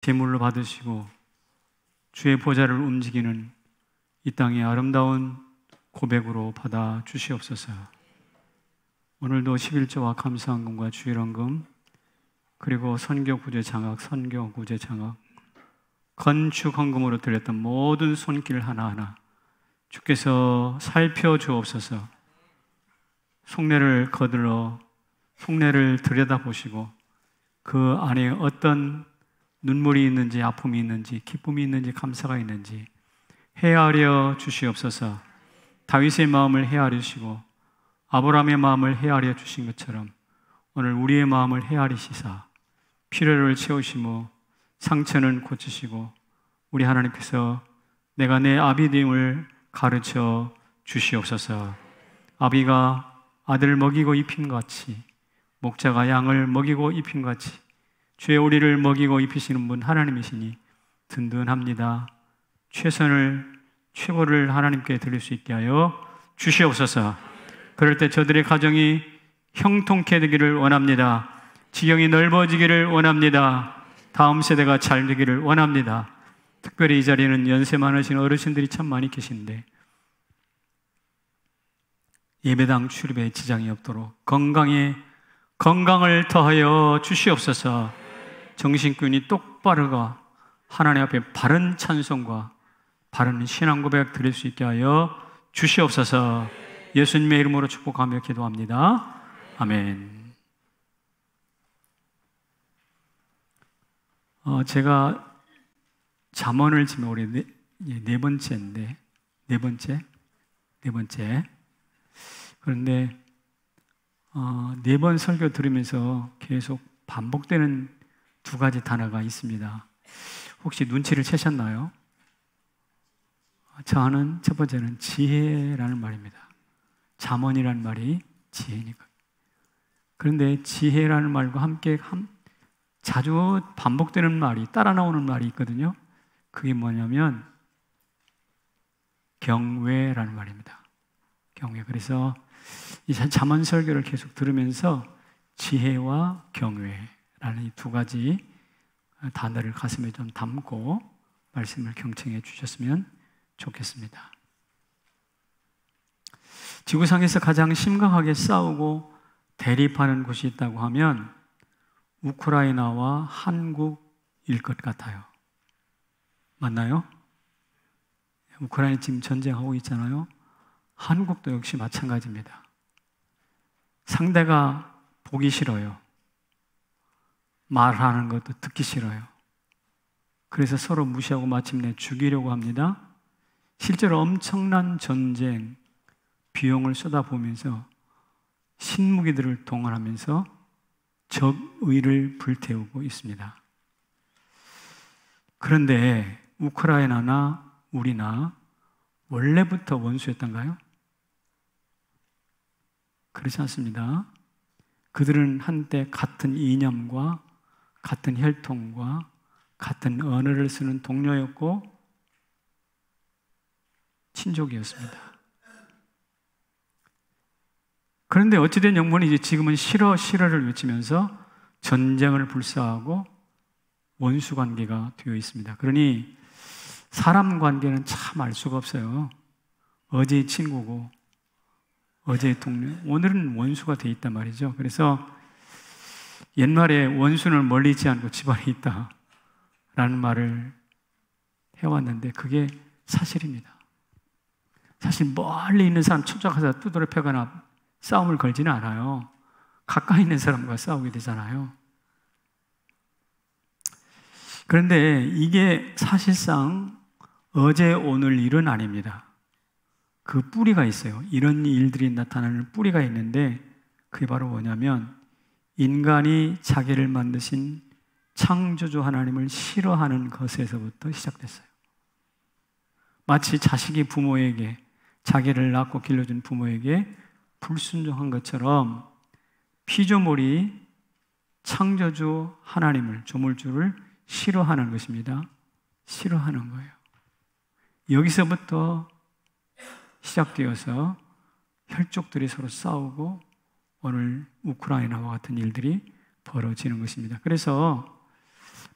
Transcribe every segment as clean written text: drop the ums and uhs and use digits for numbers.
제물로 받으시고 주의 보좌를 움직이는 이 땅의 아름다운 고백으로 받아 주시옵소서. 오늘도 11조와 감사헌금과 주일헌금, 그리고 선교구제 장학, 건축헌금으로 드렸던 모든 손길 하나하나 주께서 살펴주옵소서. 속내를 거들어 속내를 들여다보시고 그 안에 어떤 눈물이 있는지, 아픔이 있는지, 기쁨이 있는지, 감사가 있는지 헤아려 주시옵소서. 다윗의 마음을 헤아리시고 아브라함의 마음을 헤아려 주신 것처럼 오늘 우리의 마음을 헤아리시사 필요를 채우시고 상처는 고치시고 우리 하나님께서 내가 내 아비됨을 가르쳐 주시옵소서. 아비가 아들을 먹이고 입힘같이, 목자가 양을 먹이고 입힘같이 주의 우리를 먹이고 입히시는 분 하나님이시니 든든합니다. 최고를 하나님께 드릴 수 있게 하여 주시옵소서. 그럴 때 저들의 가정이 형통케 되기를 원합니다. 지경이 넓어지기를 원합니다. 다음 세대가 잘 되기를 원합니다. 특별히 이 자리에는 연세 많으신 어르신들이 참 많이 계신데 예배당 출입에 지장이 없도록 건강을 더하여 주시옵소서. 정신균이 똑바르고 하나님 앞에 바른 찬송과 바른 신앙 고백 드릴 수 있게 하여 주시옵소서. 예수님의 이름으로 축복하며 기도합니다. 아멘. 제가 잠언을 지금 올해 네 번째. 그런데 네 번 설교 들으면서 계속 반복되는 두 가지 단어가 있습니다. 혹시 눈치를 채셨나요? 저는 첫 번째는 지혜라는 말입니다. 잠언이라는 말이 지혜니까. 그런데 지혜라는 말과 함께 자주 반복되는 말이, 따라 나오는 말이 있거든요. 그게 뭐냐면 경외라는 말입니다. 경외. 그래서 이 잠언 설교를 계속 들으면서 지혜와 경외라는 이 두 가지 단어를 가슴에 좀 담고 말씀을 경청해 주셨으면 좋겠습니다. 지구상에서 가장 심각하게 싸우고 대립하는 곳이 있다고 하면 우크라이나와 한국일 것 같아요. 맞나요? 우크라이나 지금 전쟁하고 있잖아요. 한국도 역시 마찬가지입니다. 상대가 보기 싫어요. 말하는 것도 듣기 싫어요. 그래서 서로 무시하고 마침내 죽이려고 합니다. 실제로 엄청난 전쟁 비용을 쏟아부으면서 신무기들을 동원하면서 적의를 불태우고 있습니다. 그런데 우크라이나나 우리나 원래부터 원수였던가요? 그렇지 않습니다. 그들은 한때 같은 이념과 같은 혈통과 같은 언어를 쓰는 동료였고 친족이었습니다. 그런데 어찌된 영문이 지금은 싫어를 외치면서 전쟁을 불사하고 원수 관계가 되어 있습니다. 그러니 사람 관계는 참 알 수가 없어요. 어제의 친구고 어제의 동료, 오늘은 원수가 되어 있단 말이죠. 그래서 옛말에 원수는 멀리 있지 않고 집안에 있다라는 말을 해왔는데 그게 사실입니다. 사실 멀리 있는 사람 쫓아가서 두드려 패거나 싸움을 걸지는 않아요. 가까이 있는 사람과 싸우게 되잖아요. 그런데 이게 사실상 어제 오늘 일은 아닙니다. 그 뿌리가 있어요. 이런 일들이 나타나는 뿌리가 있는데 그게 바로 뭐냐면 인간이 자기를 만드신 창조주 하나님을 싫어하는 것에서부터 시작됐어요. 마치 자식이 부모에게, 자기를 낳고 길러준 부모에게 불순종한 것처럼 피조물이 창조주 하나님을, 조물주를 싫어하는 것입니다. 싫어하는 거예요. 여기서부터 시작되어서 혈족들이 서로 싸우고 오늘 우크라이나와 같은 일들이 벌어지는 것입니다. 그래서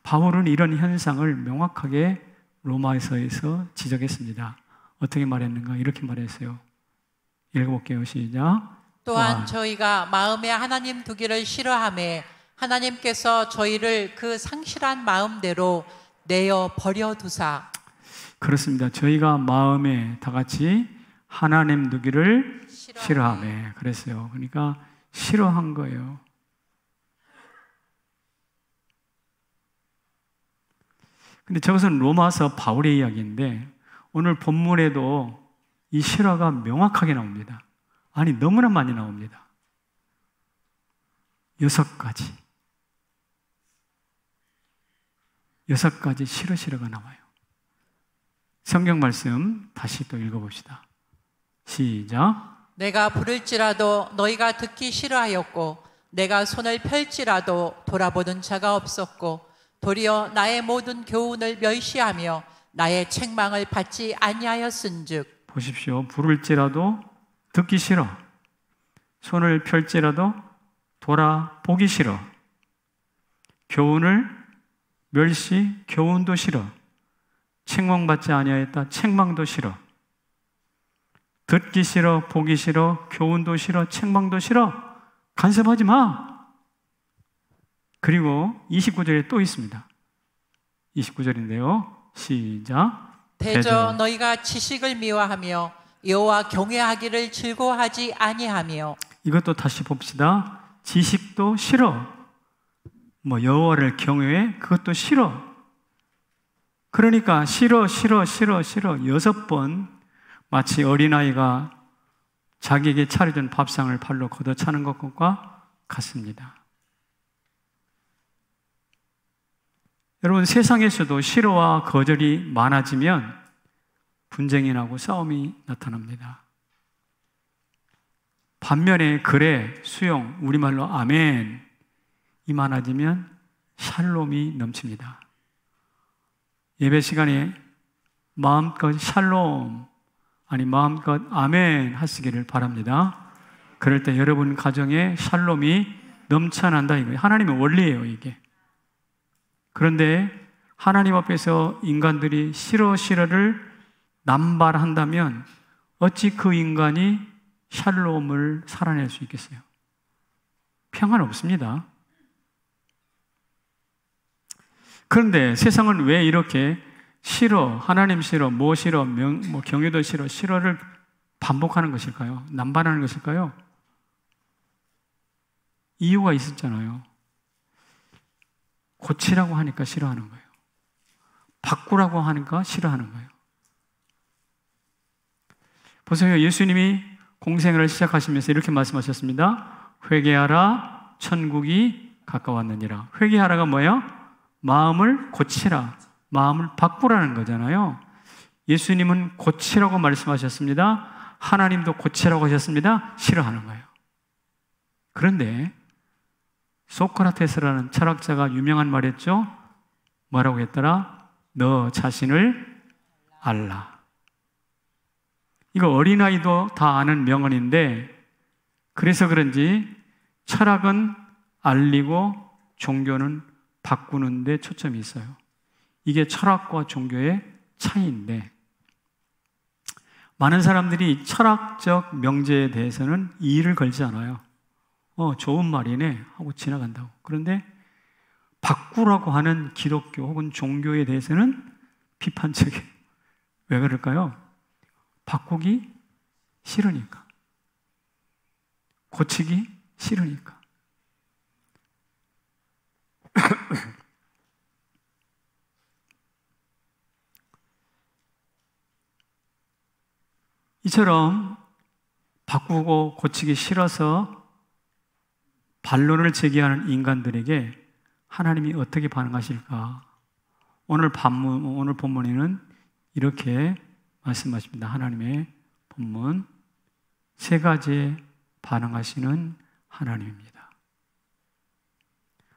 바울은 이런 현상을 명확하게 로마서에서 지적했습니다. 어떻게 말했는가? 이렇게 말했어요. 읽어볼게요. 시작. 또한 저희가 마음에 하나님 두기를 싫어하며 하나님께서 저희를 그 상실한 마음대로 내어 버려두사. 그렇습니다. 저희가 마음에 다 같이 하나님 두기를 싫어하며 그랬어요. 그러니까 싫어한 거예요. 근데 저것은 로마서 바울의 이야기인데 오늘 본문에도 이 싫어가 명확하게 나옵니다. 아니, 너무나 많이 나옵니다. 6가지. 6가지 싫어가 나와요. 성경 말씀 다시 또 읽어봅시다. 시작. 내가 부를지라도 너희가 듣기 싫어하였고 내가 손을 펼지라도 돌아보는 자가 없었고 도리어 나의 모든 교훈을 멸시하며 나의 책망을 받지 아니하였은즉. 보십시오. 부를지라도 듣기 싫어. 손을 펼지라도 돌아보기 싫어. 교훈을 멸시, 교훈도 싫어. 책망받지 아니하였다. 책망도 싫어. 듣기 싫어, 보기 싫어, 교훈도 싫어, 책망도 싫어. 간섭하지 마. 그리고 29절에 또 있습니다. 29절인데요. 시작. 대저 너희가 지식을 미워하며 여호와 경외하기를 즐거워하지 아니하며. 이것도 다시 봅시다. 지식도 싫어. 여호와를 경외해? 그것도 싫어. 그러니까 싫어 6번 마치 어린아이가 자기에게 차려준 밥상을 발로 걷어차는 것과 같습니다. 여러분, 세상에서도 싫어와 거절이 많아지면 분쟁이 나고 싸움이 나타납니다. 반면에 그래, 수용, 우리말로 아멘 이 많아지면 샬롬이 넘칩니다. 예배 시간에 마음껏 샬롬, 아니 마음껏 아멘 하시기를 바랍니다. 그럴 때 여러분 가정에 샬롬이 넘쳐난다 이거예요. 하나님의 원리예요, 이게. 그런데 하나님 앞에서 인간들이 싫어를 남발한다면 어찌 그 인간이 샬롬을 살아낼 수 있겠어요? 평안 없습니다. 그런데 세상은 왜 이렇게 싫어, 하나님 싫어, 뭐 싫어, 경외도 싫어, 싫어를 반복하는 것일까요? 남발하는 것일까요? 이유가 있었잖아요. 고치라고 하니까 싫어하는 거예요. 바꾸라고 하니까 싫어하는 거예요. 보세요. 예수님이 공생애를 시작하시면서 이렇게 말씀하셨습니다. 회개하라, 천국이 가까웠느니라. 회개하라가 뭐예요? 마음을 고치라, 마음을 바꾸라는 거잖아요. 예수님은 고치라고 말씀하셨습니다. 하나님도 고치라고 하셨습니다. 싫어하는 거예요. 그런데 소크라테스라는 철학자가 유명한 말했죠. 뭐라고 했더라? 너 자신을 알라. 이거 어린아이도 다 아는 명언인데, 그래서 그런지 철학은 알리고 종교는 바꾸는 데 초점이 있어요. 이게 철학과 종교의 차이인데, 많은 사람들이 철학적 명제에 대해서는 이의를 걸지 않아요. 좋은 말이네 하고 지나간다고. 그런데 바꾸라고 하는 기독교 혹은 종교에 대해서는 비판적이에요. 왜 그럴까요? 바꾸기 싫으니까. 고치기 싫으니까. 이처럼 바꾸고 고치기 싫어서 반론을 제기하는 인간들에게 하나님이 어떻게 반응하실까? 오늘 본문에는 이렇게 말씀하십니다. 하나님의 본문 3가지에 반응하시는 하나님입니다.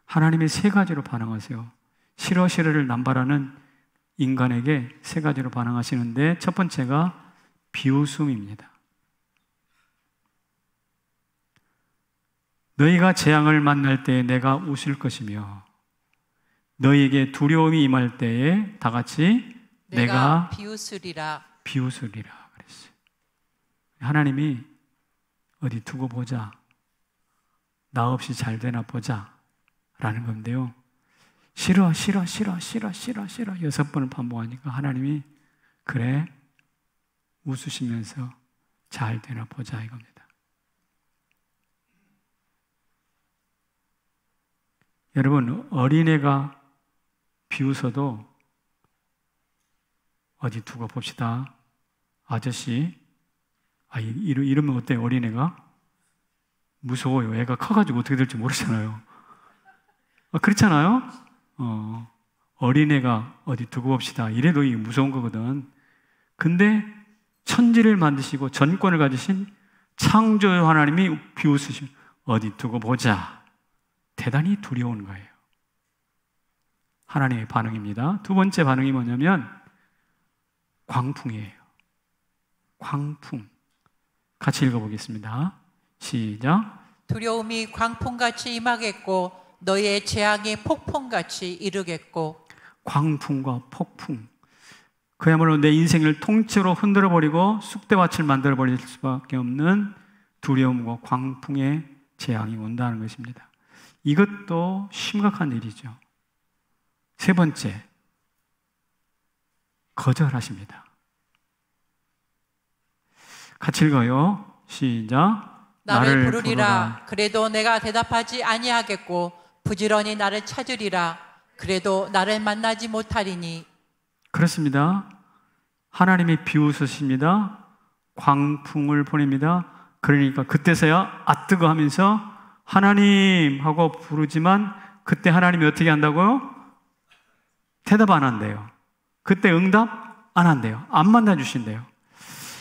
하나님이 3가지로 반응하세요. 싫어를 남발하는 인간에게 3가지로 반응하시는데, 첫 번째가 비웃음입니다. 너희가 재앙을 만날 때 내가 웃을 것이며 너희에게 두려움이 임할 때에 다 같이 내가 비웃으리라 그랬어요. 하나님이 어디 두고 보자, 나 없이 잘 되나 보자 라는 건데요, 싫어 6번을 반복하니까 하나님이 그래, 웃으시면서 잘 되나 보자 이겁니다. 여러분, 어린애가 비웃어도 어디 두고 봅시다. 아저씨, 이러면 어때요? 어린애가? 무서워요. 애가 커가지고 어떻게 될지 모르잖아요. 그렇잖아요? 어린애가 어디 두고 봅시다. 이래도 이게 무서운 거거든. 근데 천지를 만드시고 전권을 가지신 창조 하나님이 비웃으시면 어디 두고 보자. 대단히 두려운 거예요. 하나님의 반응입니다. 두 번째 반응이 뭐냐면 광풍이에요. 광풍. 같이 읽어보겠습니다. 시작. 두려움이 광풍같이 임하겠고 너희의 재앙이 폭풍같이 이르겠고. 광풍과 폭풍, 그야말로 내 인생을 통째로 흔들어버리고 쑥대밭을 만들어버릴 수밖에 없는 두려움과 광풍의 재앙이 온다는 것입니다. 이것도 심각한 일이죠. 세 번째, 거절하십니다. 같이 읽어요. 시작. 나를 부르리라. 그래도 내가 대답하지 아니하겠고 부지런히 나를 찾으리라. 그래도 나를 만나지 못하리니. 그렇습니다. 하나님이 비웃으십니다. 광풍을 보냅니다. 그러니까 그때서야 뜨거 하면서 하나님 하고 부르지만 그때 하나님이 어떻게 한다고요? 대답 안 한대요. 그때 응답 안 한대요. 안 만나주신대요.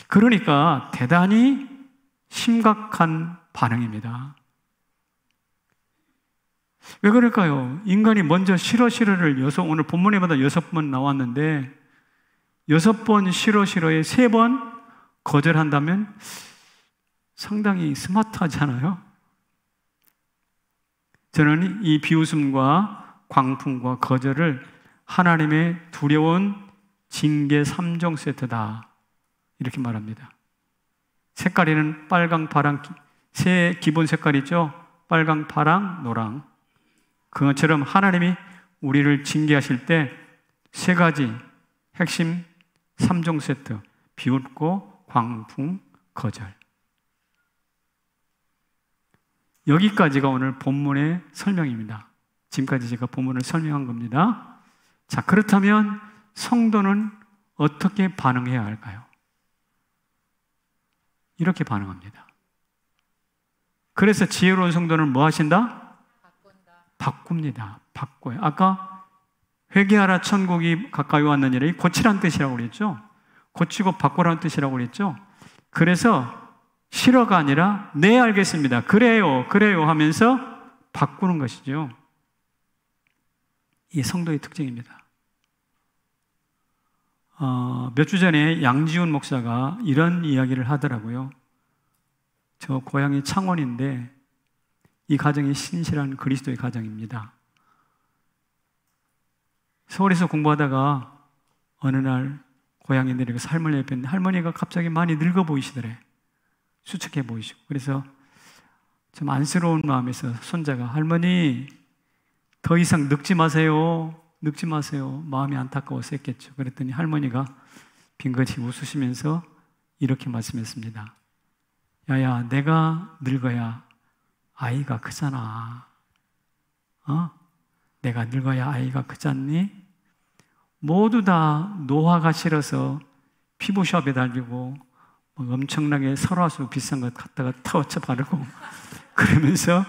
그러니까 대단히 심각한 반응입니다. 왜 그럴까요? 인간이 먼저 싫어를 오늘 본문에마다 6번 나왔는데 6번 싫어에 3번 거절한다면 상당히 스마트하잖아요. 저는 이 비웃음과 광풍과 거절을 하나님의 두려운 징계 3종 세트다 이렇게 말합니다. 색깔에는 빨강, 파랑, 세 기본 색깔이죠. 빨강, 파랑, 노랑. 그것처럼 하나님이 우리를 징계하실 때 3가지 핵심 3종 세트, 비웃고 광풍, 거절. 여기까지가 오늘 본문의 설명입니다. 지금까지 제가 본문을 설명한 겁니다. 자, 그렇다면 성도는 어떻게 반응해야 할까요? 이렇게 반응합니다. 그래서 지혜로운 성도는 뭐 하신다? 바꿉니다. 바꿔요. 아까 회개하라 천국이 가까이 왔느니라, 고치라는 뜻이라고 그랬죠. 고치고 바꾸라는 뜻이라고 그랬죠. 그래서 싫어가 아니라 네 알겠습니다, 그래요 하면서 바꾸는 것이죠. 이게 성도의 특징입니다. 몇 주 전에 양지훈 목사가 이런 이야기를 하더라고요. 저 고향이 창원인데 이 가정이 신실한 그리스도의 가정입니다. 서울에서 공부하다가 어느 날 고향에 내려가서 할머니 옆에 있는데 할머니가 갑자기 많이 늙어 보이시더래. 수척해 보이시고. 그래서 좀 안쓰러운 마음에서 손자가 할머니 더 이상 늙지 마세요. 마음이 안타까워서 했겠죠. 그랬더니 할머니가 빙긋이 웃으시면서 이렇게 말씀했습니다. 야야, 내가 늙어야 아이가 크잖아. 내가 늙어야 아이가 크잖니? 모두 다 노화가 싫어서 피부샵에 달리고 엄청나게 설화수 비싼 것 갖다가 터쳐 바르고 그러면서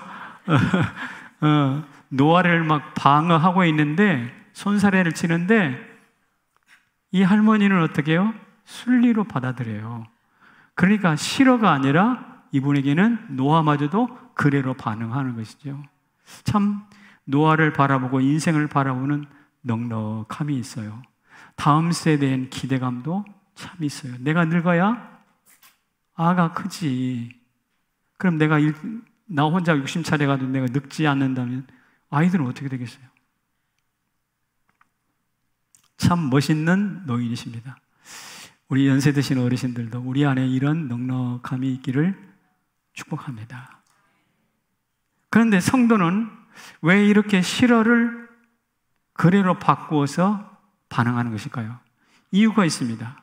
노화를 막 방어하고 있는데, 손사래를 치는데 이 할머니는 어떻게 해요? 순리로 받아들여요. 그러니까 싫어가 아니라 이분에게는 노화마저도 그래로 반응하는 것이죠. 참 노화를 바라보고 인생을 바라보는 넉넉함이 있어요. 다음 세대엔 기대감도 참 있어요. 내가 늙어야 아가 크지. 그럼 나 혼자 60차례 가도 내가 늙지 않는다면 아이들은 어떻게 되겠어요? 참 멋있는 노인이십니다. 우리 연세 드신 어르신들도 우리 안에 이런 넉넉함이 있기를 축복합니다. 그런데 성도는 왜 이렇게 실어를 그래로 바꾸어서 반응하는 것일까요? 이유가 있습니다.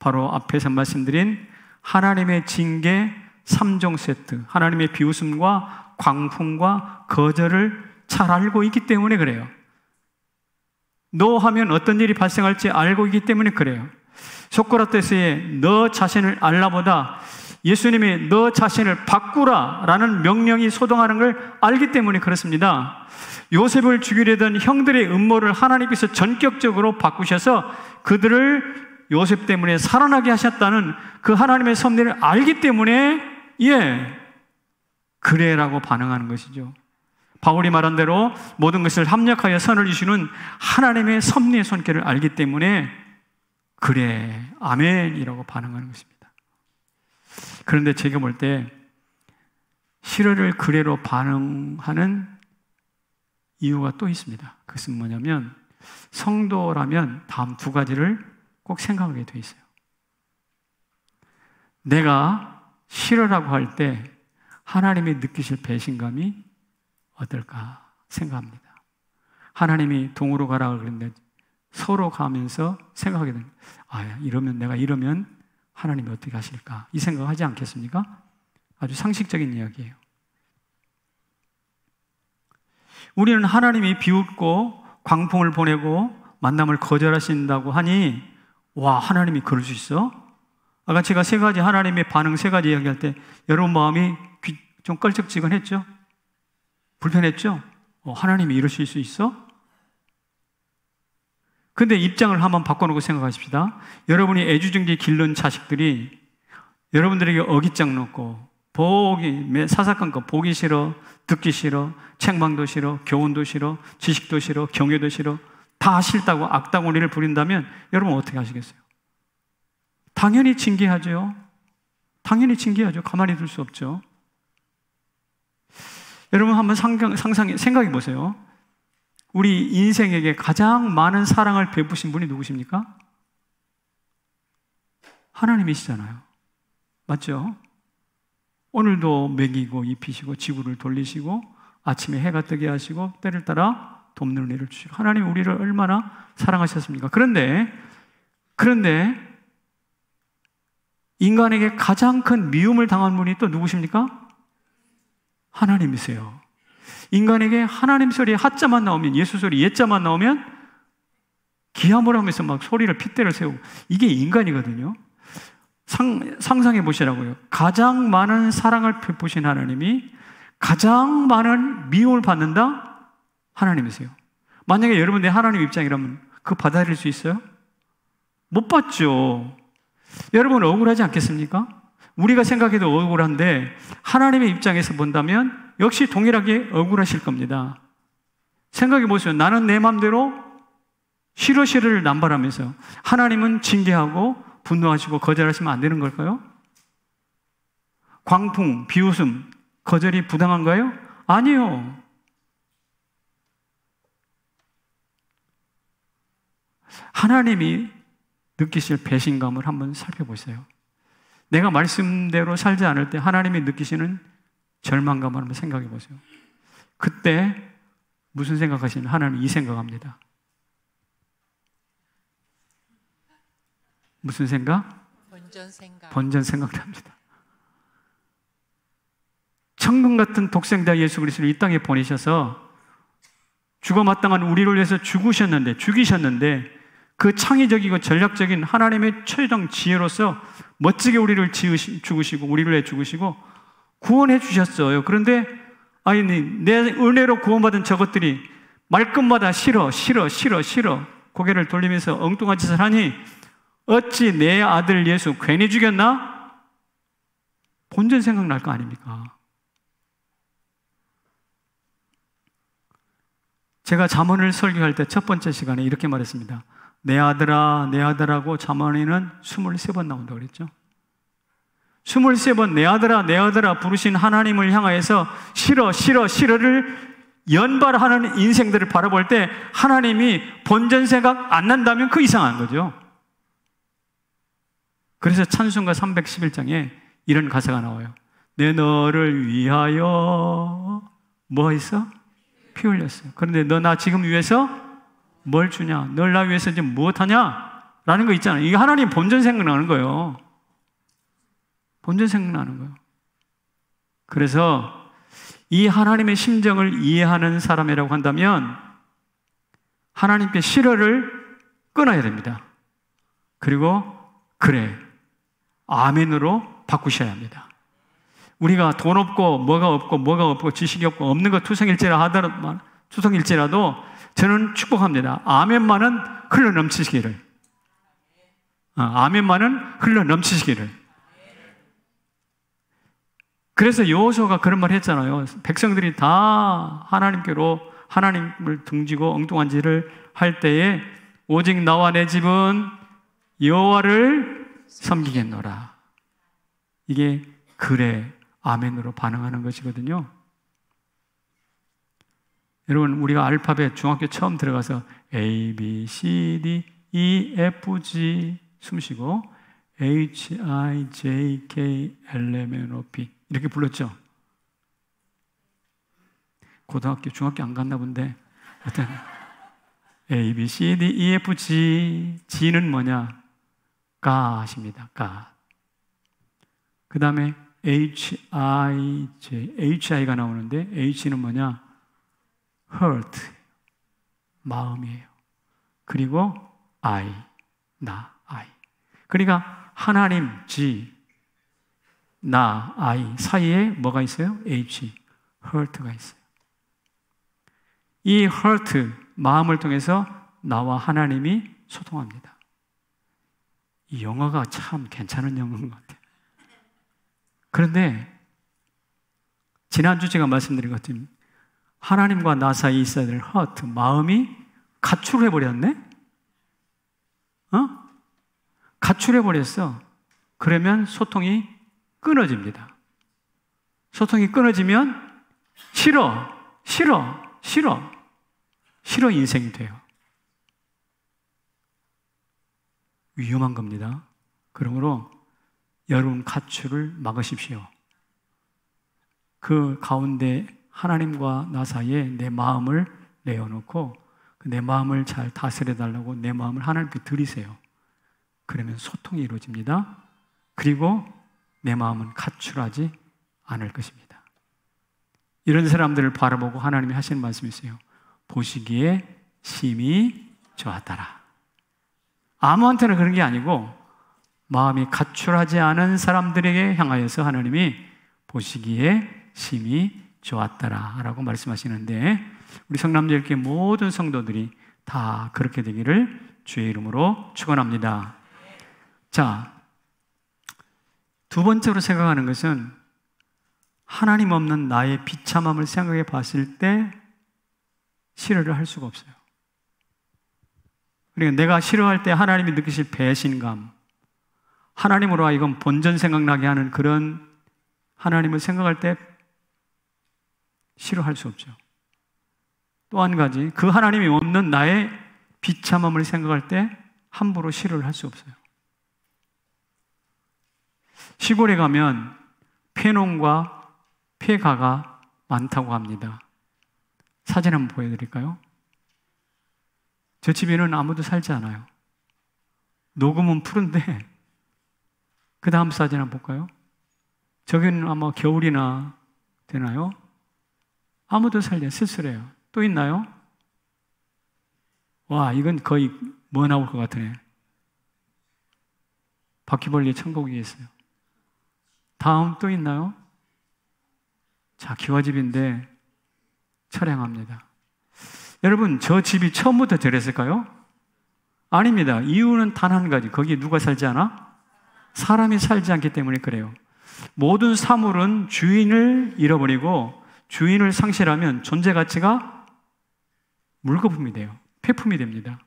바로 앞에서 말씀드린 하나님의 징계 3종 세트, 하나님의 비웃음과 광풍과 거절을 잘 알고 있기 때문에 그래요. 너 하면 어떤 일이 발생할지 알고 있기 때문에 그래요. 소크라테스의 너 자신을 알라보다 예수님이 너 자신을 바꾸라 라는 명령이 소동하는 걸 알기 때문에 그렇습니다. 요셉을 죽이려던 형들의 음모를 하나님께서 전격적으로 바꾸셔서 그들을 요셉 때문에 살아나게 하셨다는 그 하나님의 섭리를 알기 때문에 그래라고 반응하는 것이죠. 바울이 말한 대로 모든 것을 합력하여 선을 이루시는 하나님의 섭리의 손길을 알기 때문에 그래, 아멘이라고 반응하는 것입니다. 그런데 제가 볼 때 실어를 그래로 반응하는 이유가 또 있습니다. 그것은 뭐냐면 성도라면 다음 두 가지를 꼭 생각하게 돼 있어요. 내가 싫어라고 할 때 하나님이 느끼실 배신감이 어떨까 생각합니다. 하나님이 동으로 가라고 그랬는데 서로 가면서 생각하게 됩니다. 내가 이러면 하나님이 어떻게 하실까? 이 생각하지 않겠습니까? 아주 상식적인 이야기예요. 우리는 하나님이 비웃고 광풍을 보내고 만남을 거절하신다고 하니 하나님이 그럴 수 있어? 아까 제가 세 가지 하나님의 반응 세 가지 이야기할 때 여러분 마음이 좀 껄쩍지근했죠? 불편했죠? 하나님이 이러실 수 있어? 근데 입장을 한번 바꿔놓고 생각하십시다. 여러분이 애주중지 기른 자식들이 여러분들에게 어깃장 놓고 사사건건 보기 싫어, 듣기 싫어, 책망도 싫어, 교훈도 싫어, 지식도 싫어, 경외도 싫어, 다 싫다고 악다구니를 부린다면 여러분 어떻게 하시겠어요? 당연히 징계하죠. 당연히 징계하죠. 가만히 둘 수 없죠. 여러분 한번 생각해 보세요. 우리 인생에게 가장 많은 사랑을 베푸신 분이 누구십니까? 하나님이시잖아요. 맞죠? 오늘도 먹이고 입히시고 지구를 돌리시고 아침에 해가 뜨게 하시고 때를 따라 돕는 일을 주시고 하나님 우리를 얼마나 사랑하셨습니까? 그런데 인간에게 가장 큰 미움을 당한 분이 또 누구십니까? 하나님이세요. 인간에게 하나님 소리에 하자만 나오면, 예수 소리 옛자만 나오면 기함을 하면서 막 소리를 핏대를 세우고, 이게 인간이거든요. 상상해 보시라고요. 가장 많은 사랑을 베푸신 하나님이 가장 많은 미움을 받는다? 하나님이세요. 만약에 여러분들이 하나님 입장이라면 그거 받아들일 수 있어요? 못 받죠. 여러분 억울하지 않겠습니까? 우리가 생각해도 억울한데 하나님의 입장에서 본다면 역시 동일하게 억울하실 겁니다. 생각해 보세요. 나는 내 마음대로 싫어를 남발하면서 하나님은 징계하고 분노하시고 거절하시면 안 되는 걸까요? 광풍, 비웃음, 거절이 부당한가요? 아니요. 하나님이 느끼실 배신감을 한번 살펴보세요. 내가 말씀대로 살지 않을 때 하나님이 느끼시는 절망감을 한번 생각해 보세요. 그때 무슨 생각하시면 하나님 이 생각합니다. 무슨 생각? 본전 생각납니다. 천금 같은 독생자 예수 그리스도를 이 땅에 보내셔서 죽어 마땅한 우리를 위해서 죽이셨는데 그 창의적이고 전략적인 하나님의 최종 지혜로서 멋지게 우리를 죽으시고 우리를 위해 죽으시고 구원해 주셨어요. 그런데 내 은혜로 구원받은 저것들이 말끝마다 싫어 고개를 돌리면서 엉뚱한 짓을 하니 어찌 내 아들 예수 괜히 죽였나? 본전 생각날 거 아닙니까? 제가 잠언을 설교할 때 첫 번째 시간에 이렇게 말했습니다. 내 아들아, 내 아들하고 잠언에는 23번 나온다고 그랬죠. 23번 내 아들아, 내 아들아 부르신 하나님을 향하여서 싫어를 연발하는 인생들을 바라볼 때 하나님이 본전 생각 안 난다면 그 이상한 거죠. 그래서 찬송가 311장에 이런 가사가 나와요. 내 너를 위하여 뭐 있어? 피 흘렸어요. 그런데 너 나 지금 위해서 뭘 주냐? 널 나 위해서 지금 무엇하냐? 라는 거 있잖아요. 이게 하나님 본전 생각나는 거예요. 본전 생각나는 거예요. 그래서 이 하나님의 심정을 이해하는 사람이라고 한다면 하나님께 실어를 끊어야 됩니다. 그리고 그래, 아멘으로 바꾸셔야 합니다. 우리가 돈 없고 뭐가 없고 지식이 없고 없는 거 투성일지라도 저는 축복합니다. 아멘만은 흘러 넘치시기를. 아멘만은 흘러 넘치시기를. 그래서 여호수아가 그런 말 했잖아요. 백성들이 다 하나님께로 하나님을 등지고 엉뚱한 짓을 할 때에 오직 나와 내 집은 여호와를 섬기겠노라. 이게 그래, 아멘으로 반응하는 것이거든요. 여러분, 우리가 알파벳 중학교 처음 들어가서 A, B, C, D, E, F, G 숨 쉬고 H, I, J, K, L, M, N, O, P 이렇게 불렀죠. 고등학교, 중학교 안 갔나 본데 어떤 A, B, C, D, E, F, G G는 뭐냐? God입니다. God. 그 다음에 H, I, J HI가 나오는데 H는 뭐냐? Heart, 마음이에요. 그리고 I, 나, I. 그러니까 하나님, G, 나, I 사이에 뭐가 있어요? H, Heart가 있어요. 이 Heart, 마음을 통해서 나와 하나님이 소통합니다. 이 영어가 참 괜찮은 영어인 것 같아요. 그런데 지난주 제가 말씀드린 것처럼 하나님과 나 사이에 있어야 될 Heart, 마음이 가출해버렸네? 가출해버렸어. 그러면 소통이 끊어집니다. 소통이 끊어지면 싫어 인생이 돼요. 위험한 겁니다. 그러므로 여러분 가출을 막으십시오. 그 가운데 하나님과 나 사이에 내 마음을 내어놓고 내 마음을 잘 다스려달라고 내 마음을 하나님께 드리세요. 그러면 소통이 이루어집니다. 그리고 내 마음은 가출하지 않을 것입니다. 이런 사람들을 바라보고 하나님이 하시는 말씀이 있어요. 보시기에 심히 좋았더라. 아무한테나 그런 게 아니고 마음이 가출하지 않은 사람들에게 향하여서 하나님이 보시기에 심히 좋았더라 라고 말씀하시는데 우리 성남제일교회 모든 성도들이 다 그렇게 되기를 주의 이름으로 축원합니다. 자, 두 번째로 생각하는 것은 하나님 없는 나의 비참함을 생각해 봤을 때 싫어를 할 수가 없어요. 그러니까 내가 싫어할 때 하나님이 느끼실 배신감, 하나님으로 하여금 본전 생각나게 하는 그런 하나님을 생각할 때 싫어할 수 없죠. 또 한 가지, 그 하나님이 없는 나의 비참함을 생각할 때 함부로 싫어를 할 수 없어요. 시골에 가면 폐농과 폐가가 많다고 합니다. 사진 한번 보여드릴까요? 저 집에는 아무도 살지 않아요. 녹음은 푸른데 그 다음 사진 한번 볼까요? 저기는 아마 겨울이나 되나요? 아무도 살지 않아요. 쓸쓸해요. 또 있나요? 와, 이건 거의 뭐 나올 것 같으네. 바퀴벌레 천국이 있어요. 다음 또 있나요? 자, 기와집인데 처량합니다. 여러분, 저 집이 처음부터 저랬을까요? 아닙니다. 이유는 단 한 가지. 거기에 누가 살지 않아? 사람이 살지 않기 때문에 그래요. 모든 사물은 주인을 잃어버리고 주인을 상실하면 존재 가치가 물거품이 돼요. 폐품이 됩니다.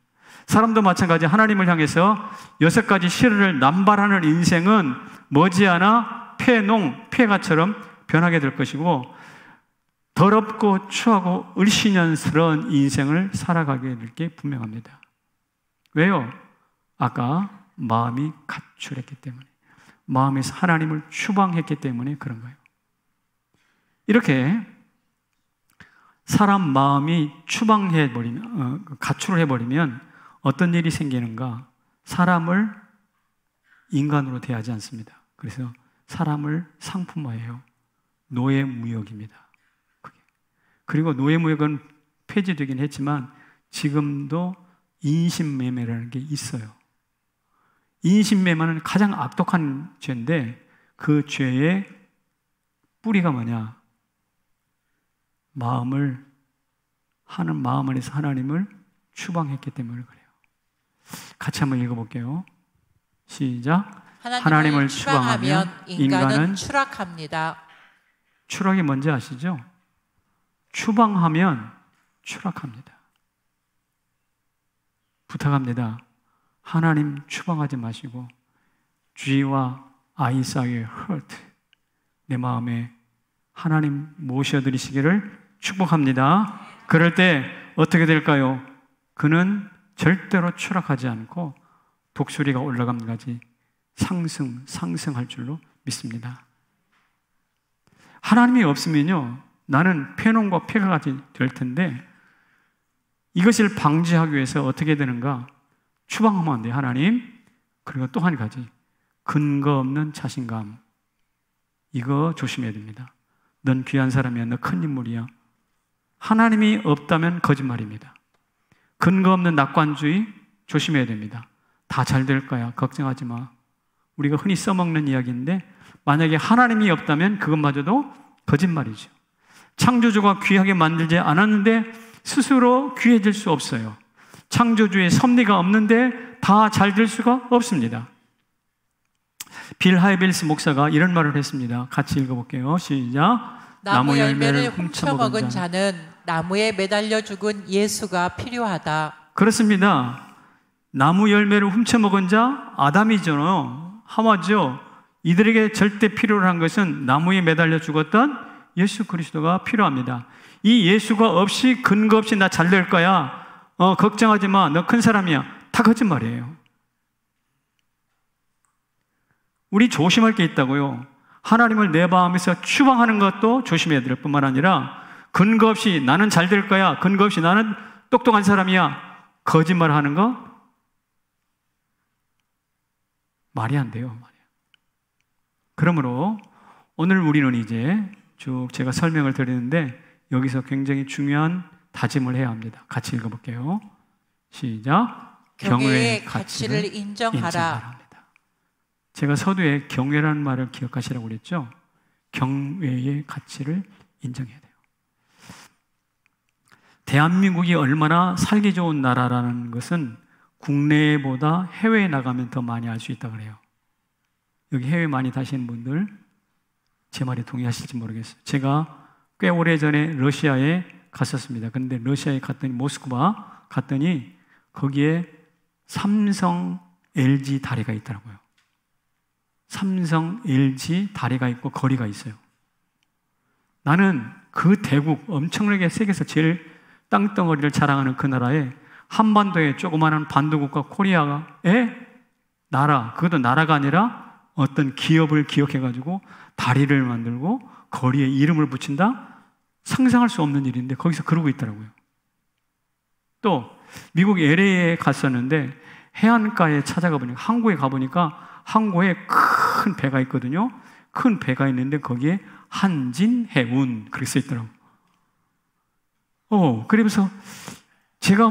사람도 마찬가지. 하나님을 향해서 6가지 실을 남발하는 인생은 머지않아 폐농, 폐가처럼 변하게 될 것이고 더럽고 추하고 을씨년스러운 인생을 살아가게 될 게 분명합니다. 왜요? 아까 마음이 가출했기 때문에, 마음에서 하나님을 추방했기 때문에 그런 거예요. 이렇게 사람 마음이 추방해버리면, 가출을 해버리면 어떤 일이 생기는가? 사람을 인간으로 대하지 않습니다. 그래서 사람을 상품화해요. 노예무역입니다. 그리고 노예무역은 폐지되긴 했지만 지금도 인신매매라는 게 있어요. 인신매매는 가장 악독한 죄인데 그 죄의 뿌리가 뭐냐? 마음 안에서 하나님을 추방했기 때문에 그래요. 같이 한번 읽어볼게요. 시작. 하나님을 추방하면 인간은 추락합니다. 추락이 뭔지 아시죠? 추방하면 추락합니다. 부탁합니다. 하나님 추방하지 마시고 쥐와 아이 사이의 hurt, 내 마음에 하나님 모셔드리시기를 축복합니다. 그럴 때 어떻게 될까요? 그는 절대로 추락하지 않고 독수리가 올라감까지 상승할 줄로 믿습니다. 하나님이 없으면요, 나는 패놈과 패가같이 될 텐데 이것을 방지하기 위해서 어떻게 되는가? 추방하면 안 돼요, 하나님. 그리고 또 한 가지, 근거 없는 자신감. 이거 조심해야 됩니다. 넌 귀한 사람이야, 너 큰 인물이야. 하나님이 없다면 거짓말입니다. 근거 없는 낙관주의 조심해야 됩니다. 다 잘 될 거야, 걱정하지 마. 우리가 흔히 써먹는 이야기인데 만약에 하나님이 없다면 그것마저도 거짓말이죠. 창조주가 귀하게 만들지 않았는데 스스로 귀해질 수 없어요. 창조주의 섭리가 없는데 다 잘 될 수가 없습니다. 빌 하이빌스 목사가 이런 말을 했습니다. 같이 읽어볼게요. 시작. 나무 열매를 훔쳐먹은 자는 나무에 매달려 죽은 예수가 필요하다. 그렇습니다. 나무 열매를 훔쳐먹은 자 아담이잖아요. 하와죠. 이들에게 절대 필요로 한 것은 나무에 매달려 죽었던 예수 그리스도가 필요합니다. 이 예수가 없이 근거 없이 나 잘 될 거야, 걱정하지 마, 너 큰 사람이야, 다 거짓말이에요. 우리 조심할 게 있다고요. 하나님을 내 마음에서 추방하는 것도 조심해야 될 뿐만 아니라 근거 없이 나는 잘 될 거야, 근거 없이 나는 똑똑한 사람이야, 거짓말하는 거 말이 안 돼요. 그러므로 오늘 우리는 이제 쭉 제가 설명을 드리는데 여기서 굉장히 중요한 다짐을 해야 합니다. 같이 읽어볼게요. 시작. 경외의 가치를 인정하라. 제가 서두에 경외라는 말을 기억하시라고 그랬죠. 경외의 가치를 인정해야 돼요. 대한민국이 얼마나 살기 좋은 나라라는 것은 국내보다 해외에 나가면 더 많이 알 수 있다고 그래요. 여기 해외 많이 다니시는 분들 제 말에 동의하실지 모르겠어요. 제가 꽤 오래전에 러시아에 갔었습니다. 그런데 러시아에 갔더니, 모스크바 갔더니 거기에 삼성, LG 다리가 있더라고요. 삼성, LG 다리가 있고 거리가 있어요. 나는 그 대국, 엄청나게 세계에서 제일 땅덩어리를 자랑하는 그 나라에 한반도의 조그마한 반도국가 코리아의 나라, 그것도 나라가 아니라 어떤 기업을 기억해가지고 다리를 만들고 거리에 이름을 붙인다? 상상할 수 없는 일인데 거기서 그러고 있더라고요. 또 미국 LA에 갔었는데 해안가에 찾아가 보니까, 항구에 가보니까 항구에 큰 배가 있거든요. 큰 배가 있는데 거기에 한진해운 그렇게 써 있더라고요. 그러면서 제가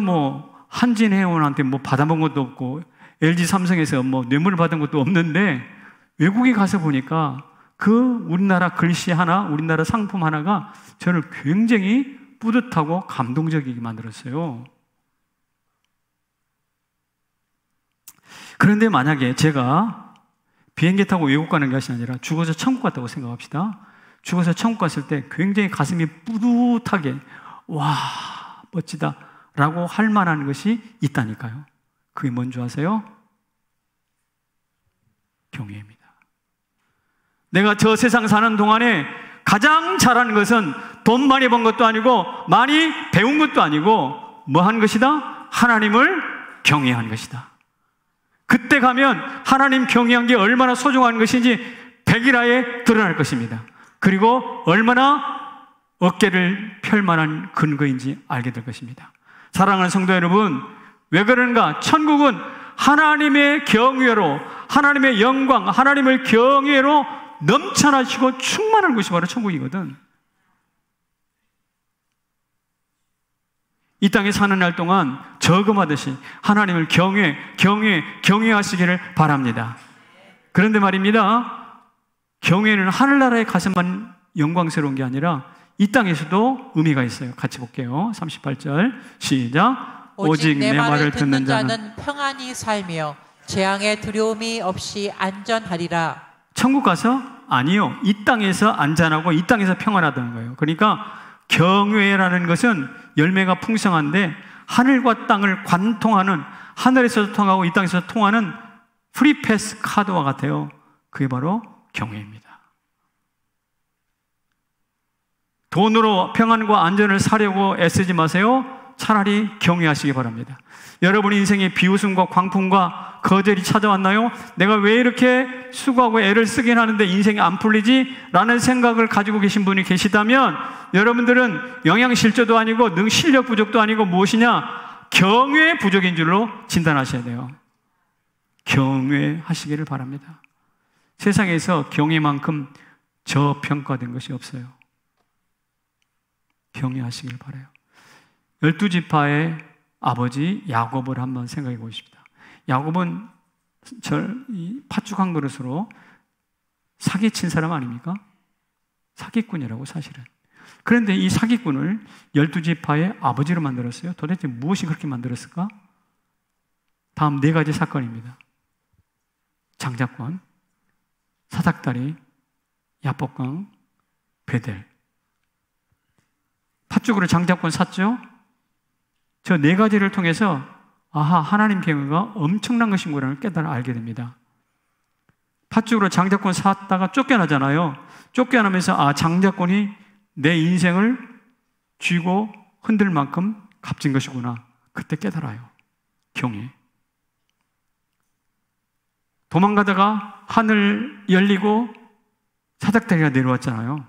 한진해운한테 받아본 것도 없고 LG 삼성에서 뇌물을 받은 것도 없는데 외국에 가서 보니까 그 우리나라 글씨 하나, 우리나라 상품 하나가 저를 굉장히 뿌듯하고 감동적이게 만들었어요. 그런데 만약에 제가 비행기 타고 외국 가는 것이 아니라 죽어서 천국 갔다고 생각합시다. 죽어서 천국 갔을 때 굉장히 가슴이 뿌듯하게, 와, 멋지다 라고 할 만한 것이 있다니까요. 그게 뭔지 아세요? 경외입니다. 내가 저 세상 사는 동안에 가장 잘하는 것은 돈 많이 번 것도 아니고 많이 배운 것도 아니고 뭐 한 것이다? 하나님을 경외한 것이다. 그때 가면 하나님 경외한 게 얼마나 소중한 것인지 백일하에 드러날 것입니다. 그리고 얼마나 어깨를 펼 만한 근거인지 알게 될 것입니다. 사랑하는 성도 여러분, 왜 그런가? 천국은 하나님의 경외로, 하나님의 영광, 하나님을 경외로 넘쳐나시고 충만한 곳이 바로 천국이거든. 이 땅에 사는 날 동안 저금하듯이 하나님을 경외하시기를 바랍니다. 그런데 말입니다, 경외는 하늘나라에 가서만 영광스러운 게 아니라 이 땅에서도 의미가 있어요. 같이 볼게요. 38절 시작. 오직 내 말을 듣는 자는 평안히 살며 재앙의 두려움이 없이 안전하리라. 천국 가서? 아니요. 이 땅에서 안전하고 이 땅에서 평안하다는 거예요. 그러니까 경외라는 것은 열매가 풍성한데 하늘과 땅을 관통하는, 하늘에서도 통하고 이 땅에서 통하는 프리패스 카드와 같아요. 그게 바로 경외입니다. 돈으로 평안과 안전을 사려고 애쓰지 마세요. 차라리 경외하시기 바랍니다. 여러분 인생에 비웃음과 광풍과 거절이 찾아왔나요? 내가 왜 이렇게 수고하고 애를 쓰긴 하는데 인생이 안 풀리지? 라는 생각을 가지고 계신 분이 계시다면 여러분들은 영양실조도 아니고 실력 부족도 아니고 무엇이냐? 경외 부족인 줄로 진단하셔야 돼요. 경외하시기를 바랍니다. 세상에서 경외만큼 저평가된 것이 없어요. 경외하시길 바라요. 12지파의 아버지 야곱을 한번 생각해 보십시다. 야곱은 팥죽 한 그릇으로 사기친 사람 아닙니까? 사기꾼이라고 사실은. 그런데 이 사기꾼을 12지파의 아버지로 만들었어요. 도대체 무엇이 그렇게 만들었을까? 다음 4가지 사건입니다. 장자권, 사닥다리, 야복강, 베델. 팥죽으로 장자권 샀죠? 저 4가지를 통해서 하나님 경외가 엄청난 것인구나를 깨달아 알게 됩니다. 팥죽으로 장자권 샀다가 쫓겨나잖아요. 쫓겨나면서 장자권이 내 인생을 쥐고 흔들 만큼 값진 것이구나. 그때 깨달아요. 경외. 도망가다가 하늘 열리고 사닥다리가 내려왔잖아요.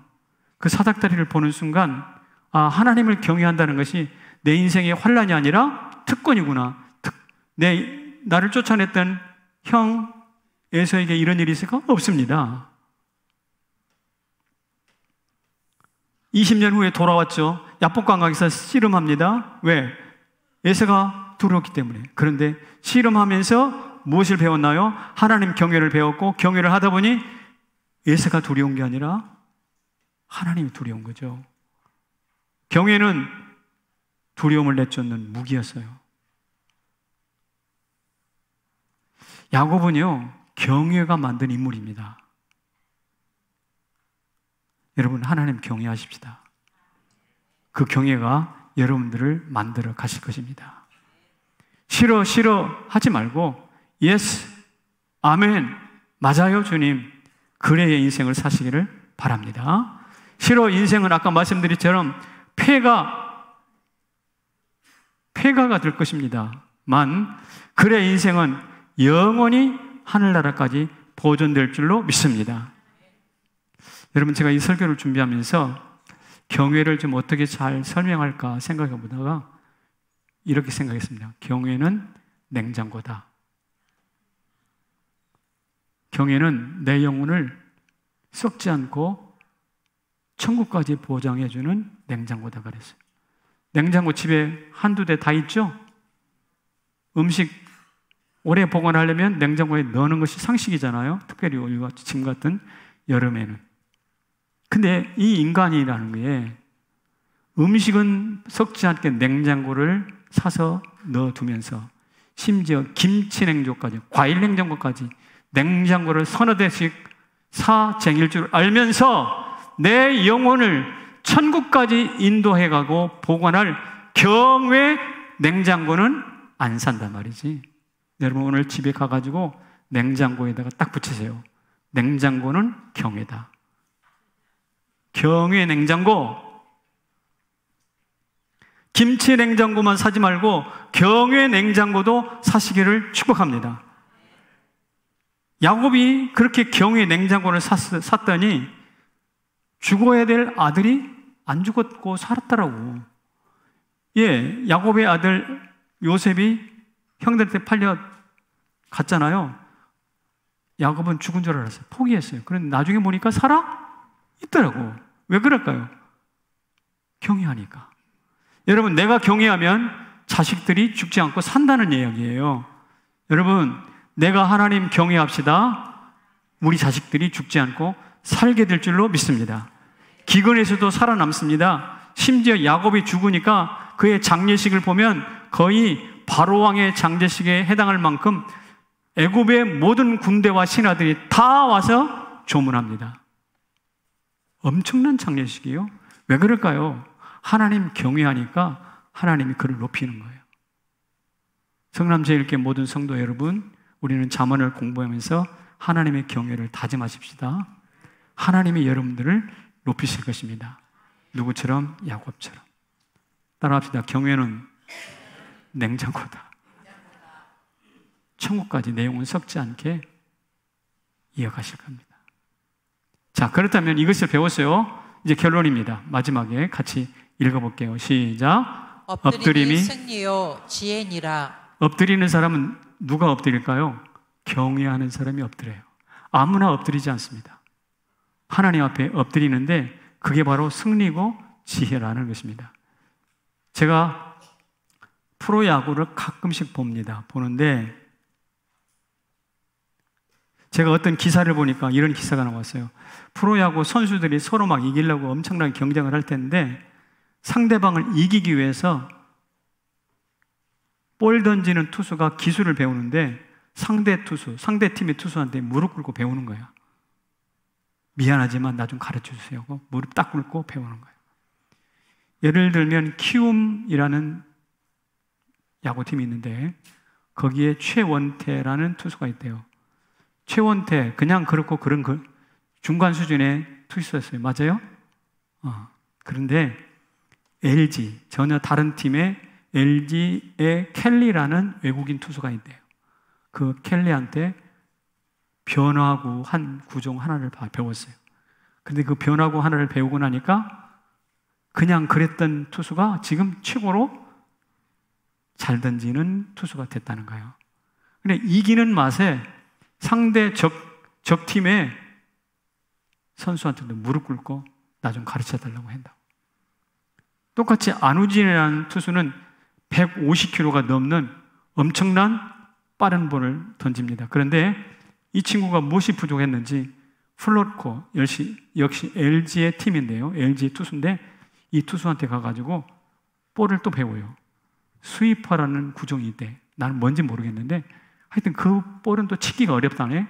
그 사닥다리를 보는 순간 하나님을 경외한다는 것이 내 인생의 환난이 아니라 특권이구나. 나를 쫓아냈던 형 에서에게 이런 일이 있을까? 없습니다. 20년 후에 돌아왔죠. 야복강강에서 씨름합니다. 왜? 에서가 두려웠기 때문에. 그런데 씨름하면서 무엇을 배웠나요? 하나님 경외를 배웠고, 경외를 하다 보니 에서가 두려운 게 아니라 하나님이 두려운 거죠. 경외는 두려움을 내쫓는 무기였어요. 야곱은요, 경외가 만든 인물입니다. 여러분, 하나님 경외하십시다. 그 경외가 여러분들을 만들어 가실 것입니다. 싫어 하지 말고 예스, 아멘, 맞아요 주님, 그래의 인생을 사시기를 바랍니다. 싫어 인생은 아까 말씀드린 폐가가 될 것입니다. 그래 인생은 영원히 하늘나라까지 보존될 줄로 믿습니다. 여러분, 제가 이 설교를 준비하면서 경외를 좀 어떻게 잘 설명할까 생각해 보다가 이렇게 생각했습니다. 경외는 냉장고다. 경외는 내 영혼을 썩지 않고 천국까지 보장해주는 냉장고다 그랬어요. 냉장고 집에 한두 대 다 있죠? 음식 오래 보관하려면 냉장고에 넣는 것이 상식이잖아요. 특별히 우리가 지금 같은 여름에는. 근데 이 인간이라는 게 음식은 썩지 않게 냉장고를 사서 넣어두면서 심지어 김치 냉장고까지, 과일 냉장고까지 냉장고를 서너 대씩 사쟁일 줄 알면서 내 영혼을 천국까지 인도해가고 보관할 경외 냉장고는 안 산단 말이지. 여러분, 오늘 집에 가가지고 냉장고에다가 딱 붙이세요. 냉장고는 경외다. 경외 냉장고, 김치 냉장고만 사지 말고 경외 냉장고도 사시기를 축복합니다. 야곱이 그렇게 경외 냉장고를 샀더니 죽어야 될 아들이 안 죽었고 살았더라고. 예, 야곱의 아들 요셉이 형들한테 팔려 갔잖아요. 야곱은 죽은 줄 알았어요. 포기했어요. 그런데 나중에 보니까 살아 있더라고. 왜 그럴까요? 경외하니까. 여러분, 내가 경외하면 자식들이 죽지 않고 산다는 이야기예요. 여러분, 내가 하나님 경외합시다. 우리 자식들이 죽지 않고 살게 될 줄로 믿습니다. 기근에서도 살아남습니다. 심지어 야곱이 죽으니까 그의 장례식을 보면 거의 바로왕의 장례식에 해당할 만큼 애굽의 모든 군대와 신하들이 다 와서 조문합니다. 엄청난 장례식이에요. 왜 그럴까요? 하나님 경외하니까 하나님이 그를 높이는 거예요. 성남제일교회 모든 성도 여러분, 우리는 잠언을 공부하면서 하나님의 경외를 다짐하십시다. 하나님이 여러분들을 높이실 것입니다. 누구처럼? 야곱처럼. 따라합시다. 경외는 냉장고다. 천국까지 내용은 썩지 않게 이어가실 겁니다. 자, 그렇다면 이것을 배웠어요. 이제 결론입니다. 마지막에 같이 읽어볼게요. 시작. 엎드림이 승리요 지혜니라. 엎드리는 사람은 누가 엎드릴까요? 경외하는 사람이 엎드려요. 아무나 엎드리지 않습니다. 하나님 앞에 엎드리는데 그게 바로 승리고 지혜라는 것입니다. 제가 프로야구를 가끔씩 봅니다. 보는데 제가 어떤 기사를 보니까 이런 기사가 나왔어요. 프로야구 선수들이 서로 막 이기려고 엄청나게 경쟁을 할 텐데 상대방을 이기기 위해서 볼 던지는 투수가 기술을 배우는데 상대 팀의 투수한테 무릎 꿇고 배우는 거예요. 미안하지만 나 좀 가르쳐 주세요. 무릎 딱 꿇고 배우는 거예요. 예를 들면 키움이라는 야구팀이 있는데 거기에 최원태라는 투수가 있대요. 최원태 그냥 그렇고 그런 중간 수준의 투수였어요. 맞아요? 그런데 LG 전혀 다른 팀의 LG의 켈리라는 외국인 투수가 있대요. 그 켈리한테 변화구 한 구종 하나를 배웠어요. 근데 그 변화구 하나를 배우고 나니까 그냥 그랬던 투수가 지금 최고로 잘 던지는 투수가 됐다는 거예요. 근데 이기는 맛에 상대 적팀의 선수한테도 무릎 꿇고 나 좀 가르쳐 달라고 한다고. 똑같이 안우진이라는 투수는 150km가 넘는 엄청난 빠른 볼을 던집니다. 그런데 이 친구가 무엇이 부족했는지 플로코 역시 LG의 팀인데요. LG 투수인데 이 투수한테 가가지고 볼을 또 배워요. 스위퍼라는 구종이 있대. 나는 뭔지 모르겠는데 하여튼 그 볼은 또 치기가 어렵다네.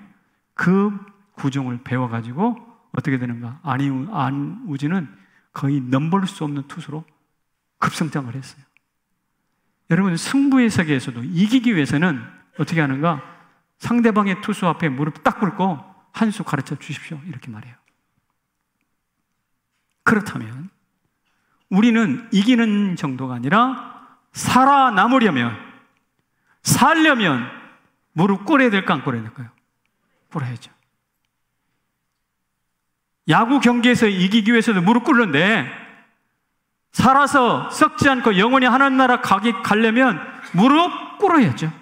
그 구종을 배워가지고 어떻게 되는가? 안우진은 거의 넘볼 수 없는 투수로 급성장을 했어요. 여러분, 승부의 세계에서도 이기기 위해서는 어떻게 하는가? 상대방의 투수 앞에 무릎 딱 꿇고 한 수 가르쳐 주십시오. 이렇게 말해요. 그렇다면 우리는 이기는 정도가 아니라 살아남으려면, 살려면 무릎 꿇어야 될까 안 꿇어야 될까요? 꿇어야죠. 야구 경기에서 이기기 위해서도 무릎 꿇는데 살아서 썩지 않고 영원히 하나님 나라 가려면 무릎 꿇어야죠.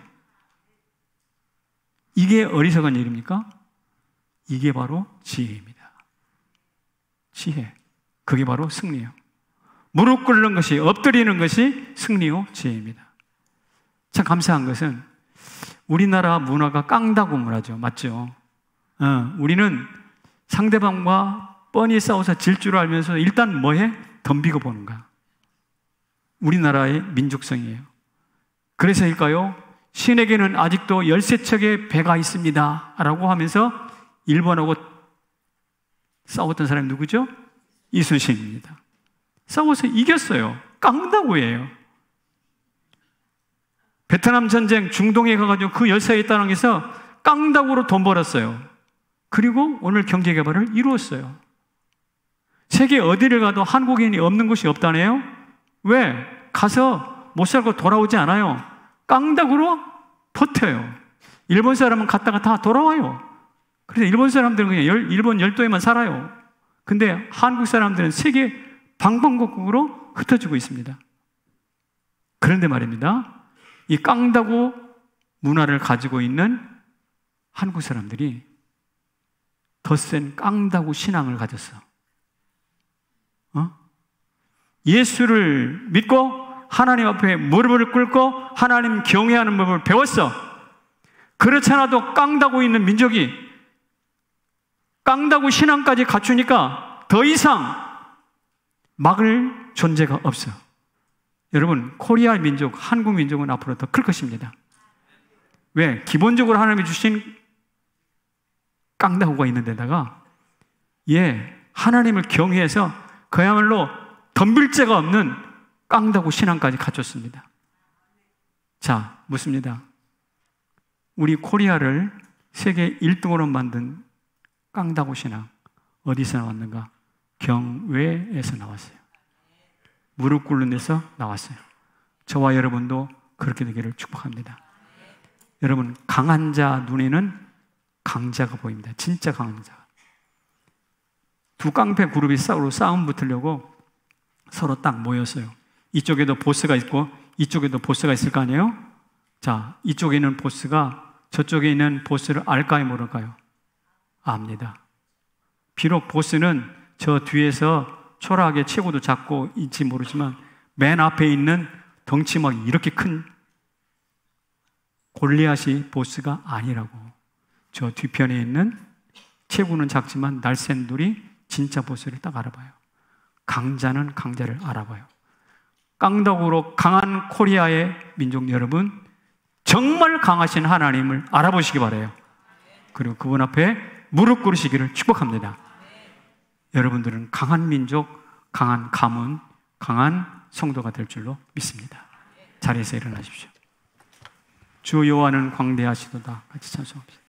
이게 어리석은 일입니까? 이게 바로 지혜입니다. 지혜. 그게 바로 승리요. 무릎 꿇는 것이, 엎드리는 것이 승리요 지혜입니다. 참 감사한 것은 우리나라 문화가 깡다구 문화죠. 맞죠? 우리는 상대방과 뻔히 싸워서 질 줄 알면서 일단 뭐해? 덤비고 보는 거야. 우리나라의 민족성이에요. 그래서일까요? 신에게는 아직도 13척의 배가 있습니다 라고 하면서 일본하고 싸웠던 사람이 누구죠? 이순신입니다. 싸워서 이겼어요. 깡다구예요. 베트남 전쟁 중동에 가가지고 그 열사의 땅에서 깡다구로 돈 벌었어요. 그리고 오늘 경제개발을 이루었어요. 세계 어디를 가도 한국인이 없는 곳이 없다네요. 왜? 가서 못 살고 돌아오지 않아요. 깡닭으로 버텨요. 일본 사람은 갔다가 다 돌아와요. 그래서 일본 사람들은 그냥 일본 열도에만 살아요. 근데 한국 사람들은 세계 방방곡곡으로 흩어지고 있습니다. 그런데 말입니다, 이 깡다구 문화를 가지고 있는 한국 사람들이 더 센 깡다구 신앙을 가졌어. 예수를 믿고 하나님 앞에 무릎을 꿇고 하나님 경외하는 법을 배웠어. 그렇지 않아도 깡다구 있는 민족이 깡다구 신앙까지 갖추니까 더 이상 막을 존재가 없어. 여러분, 코리아 민족, 한국 민족은 앞으로 더 클 것입니다. 왜? 기본적으로 하나님이 주신 깡다구가 있는 데다가 하나님을 경외해서 그야말로 덤빌 데가 없는 깡다구 신앙까지 갖췄습니다. 자, 묻습니다. 우리 코리아를 세계 1등으로 만든 깡다구 신앙 어디서 나왔는가? 경외에서 나왔어요. 무릎 꿇는 데서 나왔어요. 저와 여러분도 그렇게 되기를 축복합니다. 여러분, 강한 자 눈에는 강자가 보입니다. 진짜 강한 자. 두 깡패 그룹이 서로 싸움 붙으려고 서로 딱 모였어요. 이쪽에도 보스가 있고 이쪽에도 보스가 있을 거 아니에요? 자, 이쪽에 있는 보스가 저쪽에 있는 보스를 알까요, 모를까요? 압니다. 비록 보스는 저 뒤에서 초라하게 체구도 작고 있지 모르지만 맨 앞에 있는 덩치 막 이렇게 큰 골리앗이 보스가 아니라고. 저 뒤편에 있는 체구는 작지만 날쌘 돌이 진짜 보스를 딱 알아봐요. 강자는 강자를 알아봐요. 깡다구로 강한 코리아의 민족 여러분, 정말 강하신 하나님을 알아보시기 바라요. 그리고 그분 앞에 무릎 꿇으시기를 축복합니다. 여러분들은 강한 민족, 강한 가문, 강한 성도가 될 줄로 믿습니다. 자리에서 일어나십시오. 주 여호와는 광대하시도다. 같이 찬송합시다.